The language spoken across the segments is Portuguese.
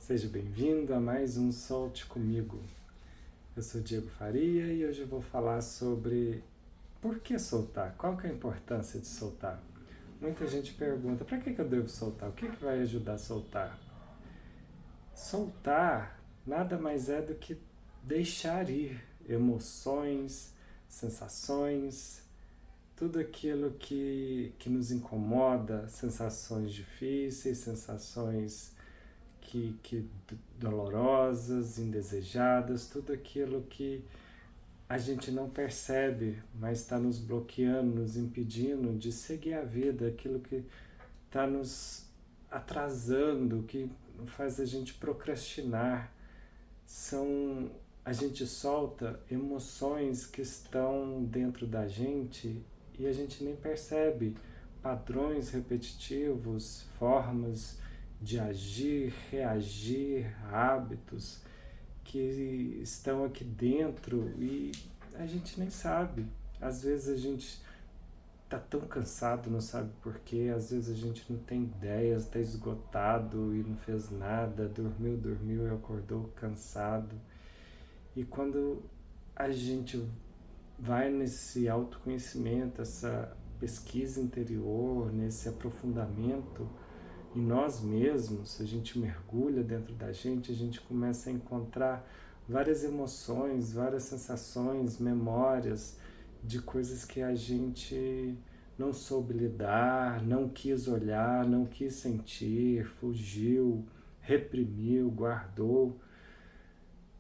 Seja bem-vindo a mais um Solte Comigo. Eu sou Diego Faria e hoje eu vou falar sobre por que soltar, qual que é a importância de soltar. Muita gente pergunta, para que eu devo soltar? O que vai ajudar a soltar? Soltar nada mais é do que deixar ir emoções, sensações, tudo aquilo que nos incomoda, sensações difíceis, sensações que dolorosas, indesejadas, tudo aquilo que a gente não percebe, mas está nos bloqueando, nos impedindo de seguir a vida, aquilo que está nos atrasando, que faz a gente procrastinar. A gente solta emoções que estão dentro da gente e a gente nem percebe padrões repetitivos, formas de agir, reagir, hábitos que estão aqui dentro e a gente nem sabe. Às vezes a gente tá tão cansado, não sabe porquê, às vezes a gente não tem ideias, tá esgotado e não fez nada, dormiu e acordou cansado. E quando a gente vai nesse autoconhecimento, essa pesquisa interior, nesse aprofundamento em nós mesmos, a gente mergulha dentro da gente, a gente começa a encontrar várias emoções, várias sensações, memórias de coisas que a gente não soube lidar, não quis olhar, não quis sentir, fugiu, reprimiu, guardou,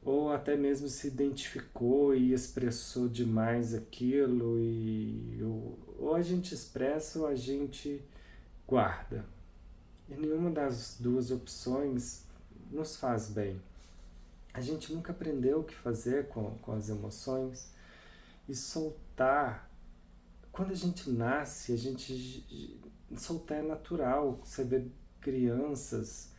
ou até mesmo se identificou e expressou demais aquilo, ou a gente expressa ou a gente guarda. E nenhuma das duas opções nos faz bem. A gente nunca aprendeu o que fazer com as emoções e soltar. Quando a gente nasce, soltar é natural. Você vê crianças,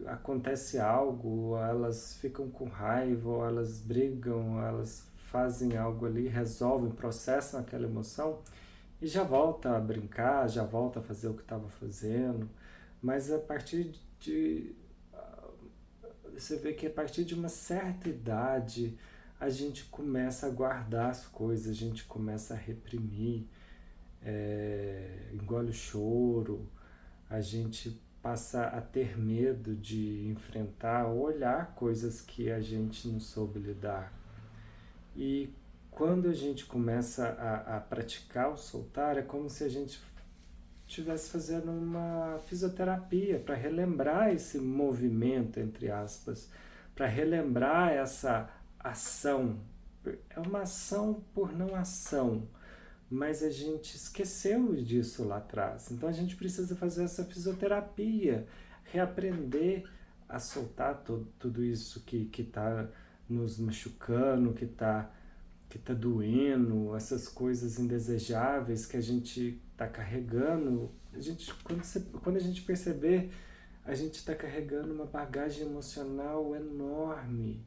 acontece algo, elas ficam com raiva, ou elas brigam, ou elas fazem algo ali, resolvem, processam aquela emoção e já volta a brincar, já volta a fazer o que estava fazendo. Mas a partir de. Você vê que a partir de uma certa idade a gente começa a guardar as coisas, a gente começa a reprimir, engole o choro, a gente passa a ter medo de enfrentar ou olhar coisas que a gente não soube lidar. E quando a gente começa a praticar o soltar, é como se a gente estivesse fazendo uma fisioterapia para relembrar esse movimento, entre aspas, para relembrar essa ação. É uma ação por não ação, mas a gente esqueceu disso lá atrás. Então a gente precisa fazer essa fisioterapia, reaprender a soltar tudo isso que está nos machucando, que tá doendo, essas coisas indesejáveis que a gente está carregando. Quando a gente perceber, a gente está carregando uma bagagem emocional enorme,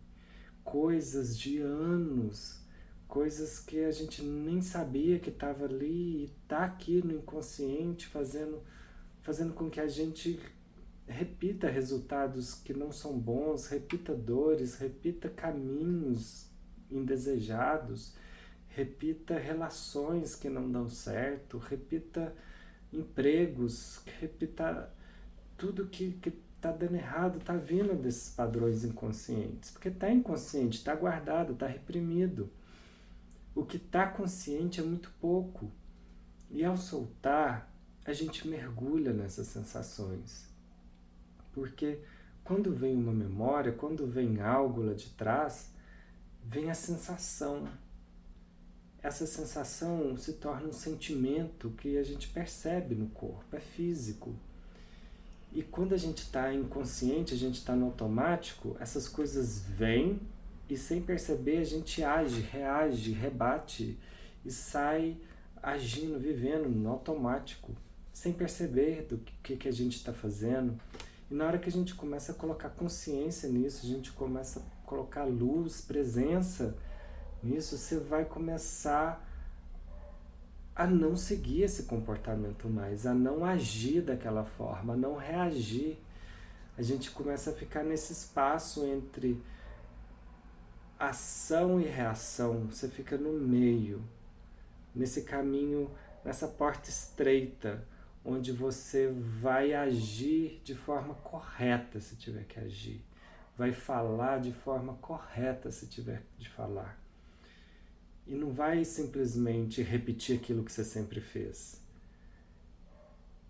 coisas de anos, coisas que a gente nem sabia que estava ali e está aqui no inconsciente fazendo com que a gente repita resultados que não são bons, repita dores, repita caminhos indesejados, repita relações que não dão certo, repita empregos, repita tudo que está dando errado, está vindo desses padrões inconscientes, porque está inconsciente, está guardado, está reprimido. O que está consciente é muito pouco. E ao soltar, a gente mergulha nessas sensações. Porque quando vem uma memória, quando vem algo lá de trás, vem a sensação. Essa sensação se torna um sentimento que a gente percebe no corpo, é físico. E quando a gente está inconsciente, a gente está no automático, essas coisas vêm e sem perceber a gente age, reage, rebate e sai agindo, vivendo no automático, sem perceber do que a gente está fazendo. E na hora que a gente começa a colocar consciência nisso, a gente começa a colocar luz, presença nisso, você vai começar a não seguir esse comportamento mais, a não agir daquela forma, a não reagir. A gente começa a ficar nesse espaço entre ação e reação. Você fica no meio, nesse caminho, nessa porta estreita, onde você vai agir de forma correta se tiver que agir. Vai falar de forma correta se tiver de falar. E não vai simplesmente repetir aquilo que você sempre fez.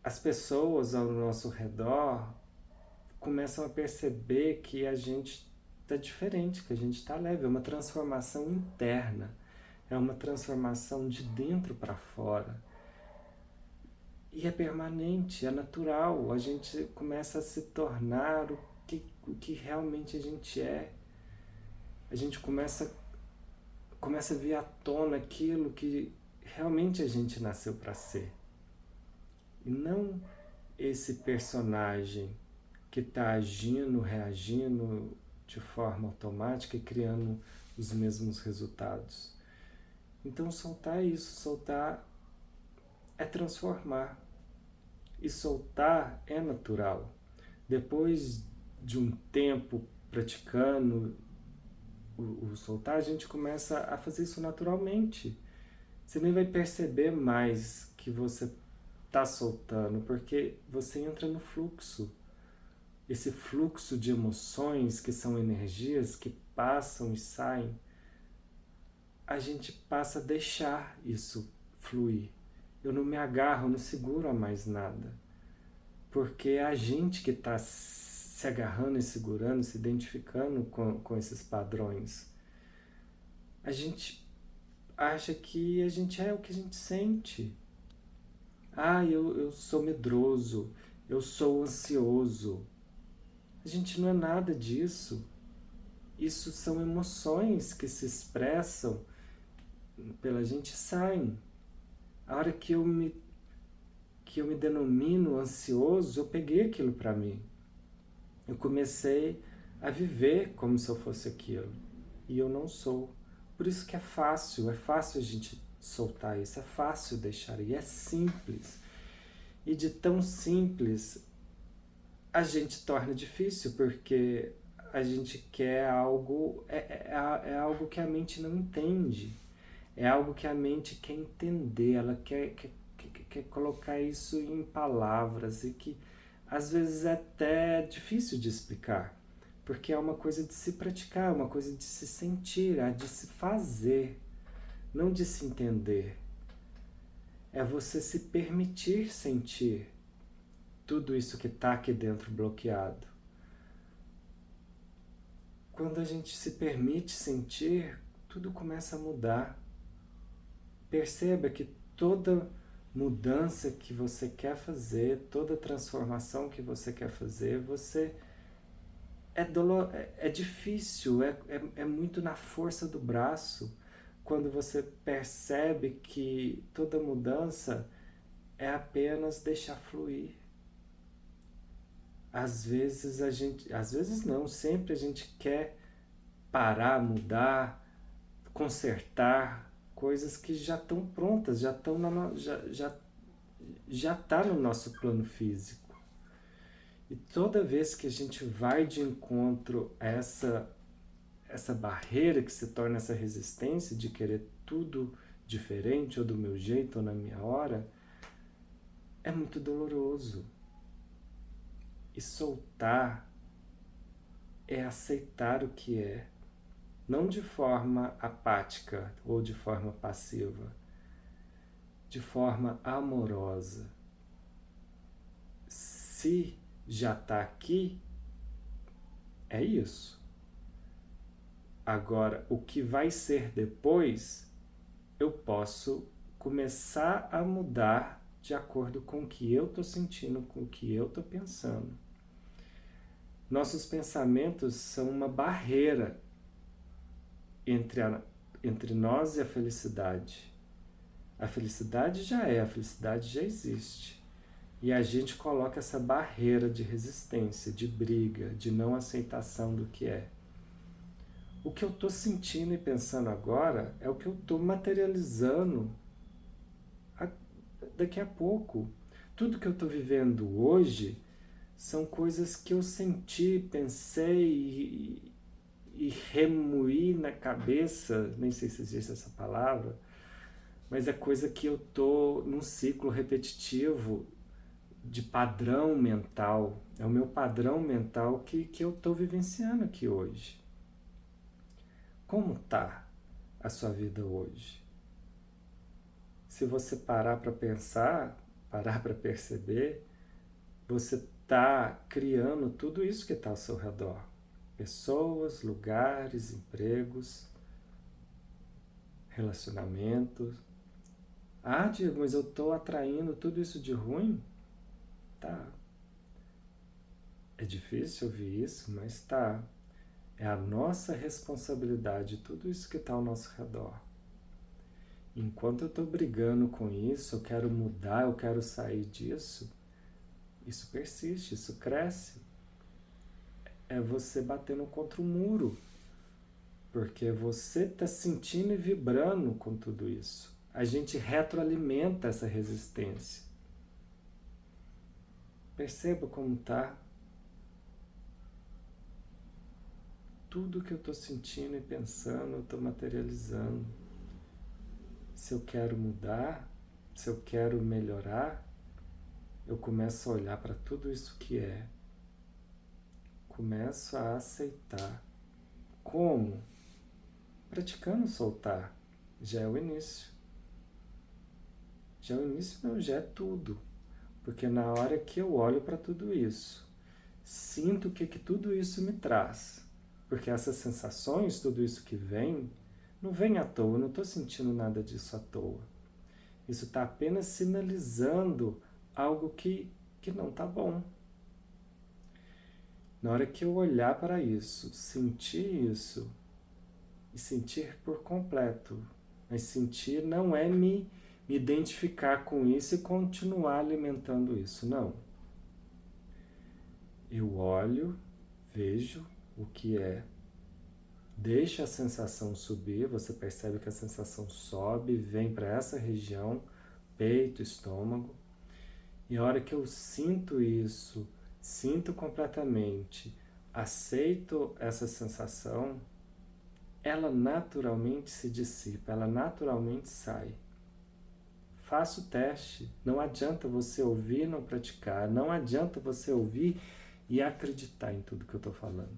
As pessoas ao nosso redor começam a perceber que a gente está diferente, que a gente está leve. É uma transformação interna. É uma transformação de dentro para fora. E é permanente, é natural. A gente começa a se tornar o que realmente a gente é. A gente começa a vir à tona aquilo que realmente a gente nasceu para ser. E não esse personagem que está agindo, reagindo de forma automática e criando os mesmos resultados. Então soltar isso, soltar é transformar. E soltar é natural. Depois de um tempo praticando o soltar, a gente começa a fazer isso naturalmente. Você nem vai perceber mais que você está soltando, porque você entra no fluxo. Esse fluxo de emoções que são energias que passam e saem, a gente passa a deixar isso fluir. Eu não me agarro, não seguro a mais nada. Porque é a gente que está se agarrando e segurando, se identificando com esses padrões. A gente acha que a gente é o que a gente sente. Eu sou medroso, eu sou ansioso. A gente não é nada disso. Isso são emoções que se expressam pela gente e saem. A hora que eu me denomino ansioso, eu peguei aquilo para mim. Eu comecei a viver como se eu fosse aquilo. E eu não sou. Por isso que é fácil a gente soltar isso, é fácil deixar, e é simples. E de tão simples, a gente torna difícil, porque a gente quer algo, é algo que a mente não entende. É algo que a mente quer entender, ela quer colocar isso em palavras, e que às vezes é até difícil de explicar, porque é uma coisa de se praticar, uma coisa de se sentir, de se fazer, não de se entender. É você se permitir sentir tudo isso que está aqui dentro bloqueado. Quando a gente se permite sentir, tudo começa a mudar. Perceba que toda mudança que você quer fazer, toda transformação que você quer fazer, é difícil, é muito na força do braço, quando você percebe que toda mudança é apenas deixar fluir. Às vezes não, sempre a gente quer parar, mudar, consertar coisas que já estão prontas, já estão já está no nosso plano físico. E toda vez que a gente vai de encontro a essa barreira que se torna essa resistência de querer tudo diferente, ou do meu jeito, ou na minha hora, é muito doloroso. E soltar é aceitar o que é, não de forma apática ou de forma passiva, de forma amorosa. Se já está aqui, é isso. Agora, o que vai ser depois, eu posso começar a mudar de acordo com o que eu estou sentindo, com o que eu estou pensando. Nossos pensamentos são uma barreira entre nós e a felicidade. A felicidade a felicidade já existe. E a gente coloca essa barreira de resistência, de briga, de não aceitação do que é. O que eu estou sentindo e pensando agora é o que eu estou materializando daqui a pouco. Tudo que eu estou vivendo hoje São coisas que eu senti, pensei e remoí na cabeça, nem sei se existe essa palavra, mas é coisa que eu tô num ciclo repetitivo de padrão mental. É o meu padrão mental que eu tô vivenciando aqui hoje. Como tá a sua vida hoje? Se você parar para pensar, parar para perceber, você está criando tudo isso que está ao seu redor. Pessoas, lugares, empregos, relacionamentos. Ah, Diego, mas eu estou atraindo tudo isso de ruim? Tá. É difícil ouvir isso, mas tá. É a nossa responsabilidade, tudo isso que está ao nosso redor. Enquanto eu estou brigando com isso, eu quero mudar, eu quero sair disso, isso persiste, isso cresce. É você batendo contra o muro, porque você está sentindo e vibrando com tudo isso. A gente retroalimenta essa resistência. Perceba como está. Tudo que eu estou sentindo e pensando, eu estou materializando. Se eu quero mudar, se eu quero melhorar, eu começo a olhar para tudo isso que é. Começo a aceitar. Como? Praticando soltar. Já é o início. Já é o início, não, já é tudo. Porque na hora que eu olho para tudo isso, sinto o que tudo isso me traz. Porque essas sensações, tudo isso que vem, não vem à toa, eu não estou sentindo nada disso à toa. Isso está apenas sinalizando algo que não está bom. Na hora que eu olhar para isso, sentir isso, e sentir por completo, mas sentir não é me identificar com isso e continuar alimentando isso, não. Eu olho, vejo o que é, deixa a sensação subir, você percebe que a sensação sobe, vem para essa região, peito, estômago, e a hora que eu sinto isso, sinto completamente, aceito essa sensação, ela naturalmente se dissipa, ela naturalmente sai. Faça o teste. Não adianta você ouvir e não praticar. Não adianta você ouvir e acreditar em tudo que eu estou falando.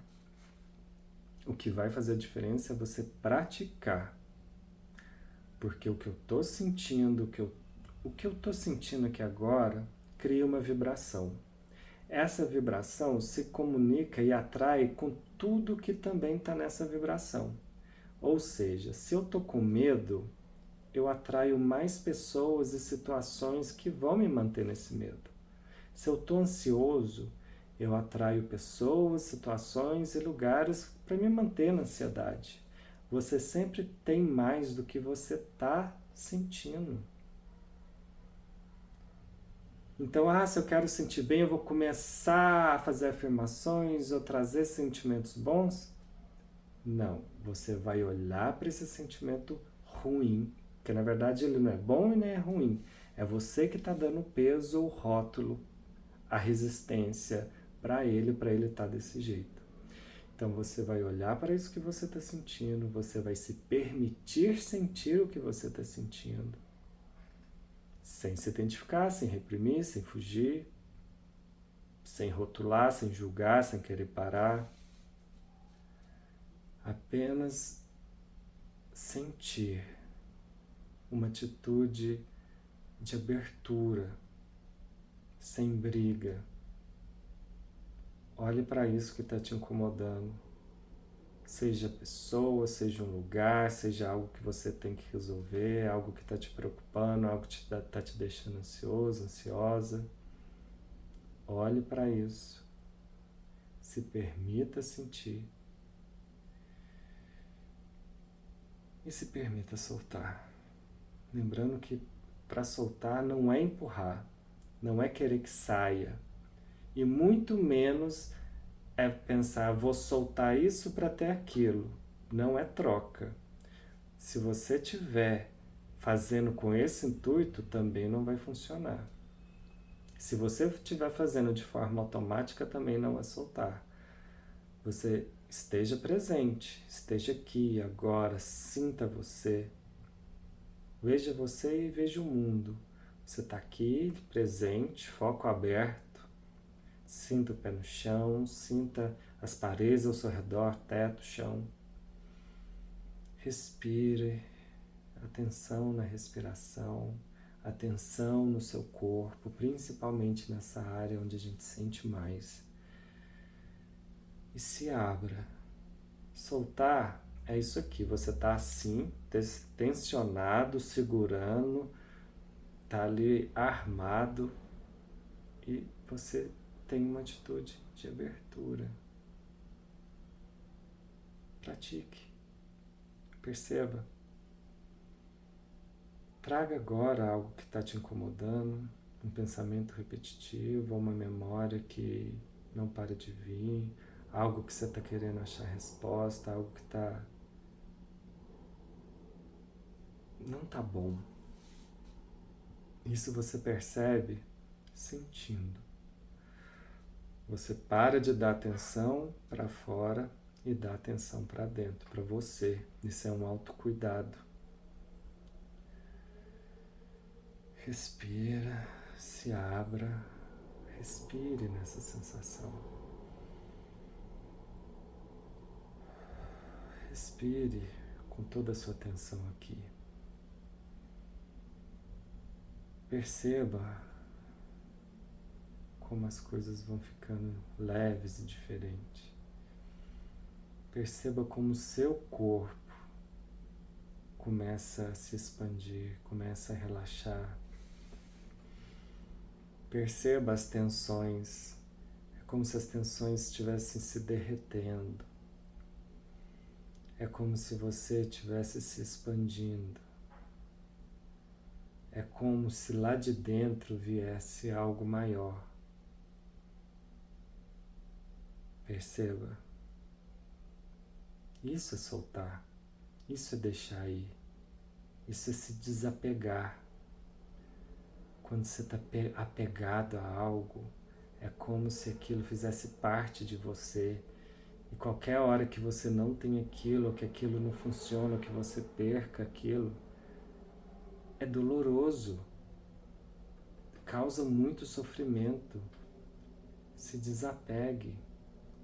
O que vai fazer a diferença é você praticar. Porque o que eu estou sentindo, o que eu estou sentindo aqui agora, cria uma vibração. Essa vibração se comunica e atrai com tudo que também está nessa vibração. Ou seja, se eu estou com medo, eu atraio mais pessoas e situações que vão me manter nesse medo. Se eu estou ansioso, eu atraio pessoas, situações e lugares para me manter na ansiedade. Você sempre tem mais do que você está sentindo. Então, se eu quero sentir bem, eu vou começar a fazer afirmações ou trazer sentimentos bons? Não, você vai olhar para esse sentimento ruim, que na verdade ele não é bom e nem é ruim. É você que está dando peso ou rótulo, a resistência para ele estar desse jeito. Então você vai olhar para isso que você está sentindo, você vai se permitir sentir o que você está sentindo, sem se identificar, sem reprimir, sem fugir, sem rotular, sem julgar, sem querer parar. Apenas sentir uma atitude de abertura, sem briga. Olhe para isso que está te incomodando. Seja pessoa, seja um lugar, seja algo que você tem que resolver, algo que está te preocupando, algo que está te deixando ansioso, ansiosa. Olhe para isso. Se permita sentir. E se permita soltar. Lembrando que para soltar não é empurrar, não é querer que saia. E muito menos é pensar, vou soltar isso para ter aquilo. Não é troca. Se você estiver fazendo com esse intuito, também não vai funcionar. Se você estiver fazendo de forma automática, também não é soltar. Você esteja presente, esteja aqui, agora, sinta você. Veja você e veja o mundo. Você está aqui, presente, foco aberto. Sinta o pé no chão, sinta as paredes ao seu redor, teto, chão. Respire, atenção na respiração, atenção no seu corpo, principalmente nessa área onde a gente sente mais. E se abra. Soltar é isso aqui, você está assim, tensionado, segurando, está ali armado e você tem uma atitude de abertura. Pratique, perceba. Traga agora algo que está te incomodando, um pensamento repetitivo, uma memória que não para de vir, algo que você está querendo achar resposta, algo que não tá bom. Isso você percebe sentindo. Você para de dar atenção para fora e dá atenção para dentro, para você. Isso é um autocuidado. Respira, se abra, respire nessa sensação. Respire com toda a sua atenção aqui. Perceba como as coisas vão ficando leves e diferentes. Perceba como o seu corpo começa a se expandir, começa a relaxar. Perceba as tensões. É como se as tensões estivessem se derretendo. É como se você estivesse se expandindo. É como se lá de dentro viesse algo maior. Perceba. Isso é soltar. Isso é deixar ir. Isso é se desapegar. Quando você está apegado a algo, é como se aquilo fizesse parte de você. E qualquer hora que você não tem aquilo, ou que aquilo não funciona, ou que você perca aquilo, é doloroso. Causa muito sofrimento. Se desapegue.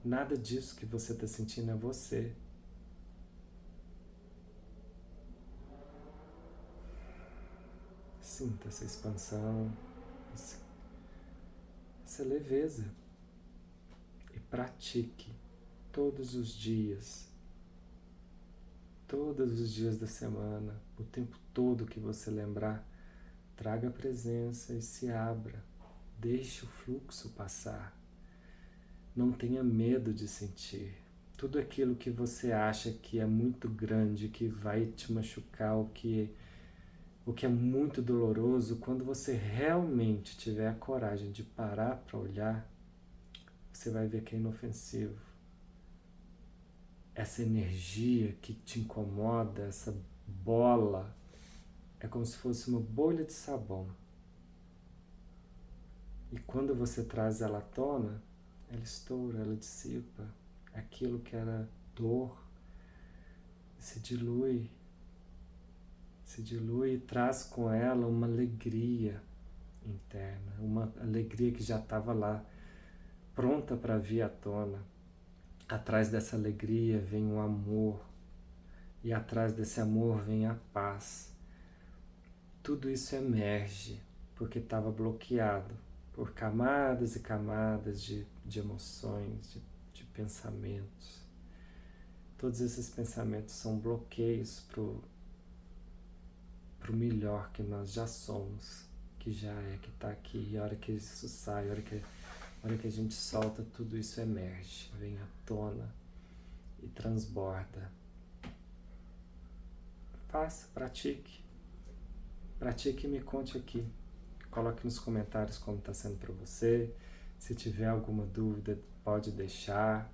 Nada disso que você está sentindo é você. Sinta essa expansão, essa leveza. E pratique todos os dias da semana, o tempo todo que você lembrar. Traga a presença e se abra. Deixe o fluxo passar. Não tenha medo de sentir. Tudo aquilo que você acha que é muito grande, que vai te machucar, o que é muito doloroso, quando você realmente tiver a coragem de parar para olhar, você vai ver que é inofensivo. Essa energia que te incomoda, essa bola, é como se fosse uma bolha de sabão. E quando você traz ela à tona, ela estoura, ela dissipa. Aquilo que era dor se dilui e traz com ela uma alegria interna, uma alegria que já estava lá, pronta para vir à tona. Atrás dessa alegria vem o amor, e atrás desse amor vem a paz. Tudo isso emerge porque estava bloqueado por camadas e camadas de emoções, de pensamentos. Todos esses pensamentos são bloqueios para o melhor que nós já somos, que já é, que está aqui. E a hora que isso sai, a hora que a gente solta, tudo isso emerge, vem à tona e transborda. Faça, pratique. Pratique e me conte aqui. Coloque nos comentários como está sendo para você. Se tiver alguma dúvida, pode deixar.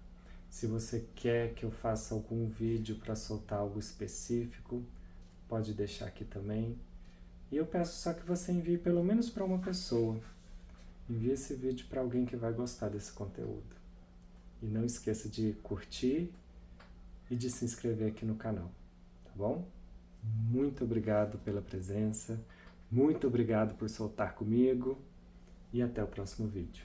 Se você quer que eu faça algum vídeo para soltar algo específico, pode deixar aqui também. E eu peço só que você envie pelo menos para uma pessoa. envie esse vídeo para alguém que vai gostar desse conteúdo. E não esqueça de curtir e de se inscrever aqui no canal, tá bom? Muito obrigado pela presença, muito obrigado por soltar comigo e até o próximo vídeo.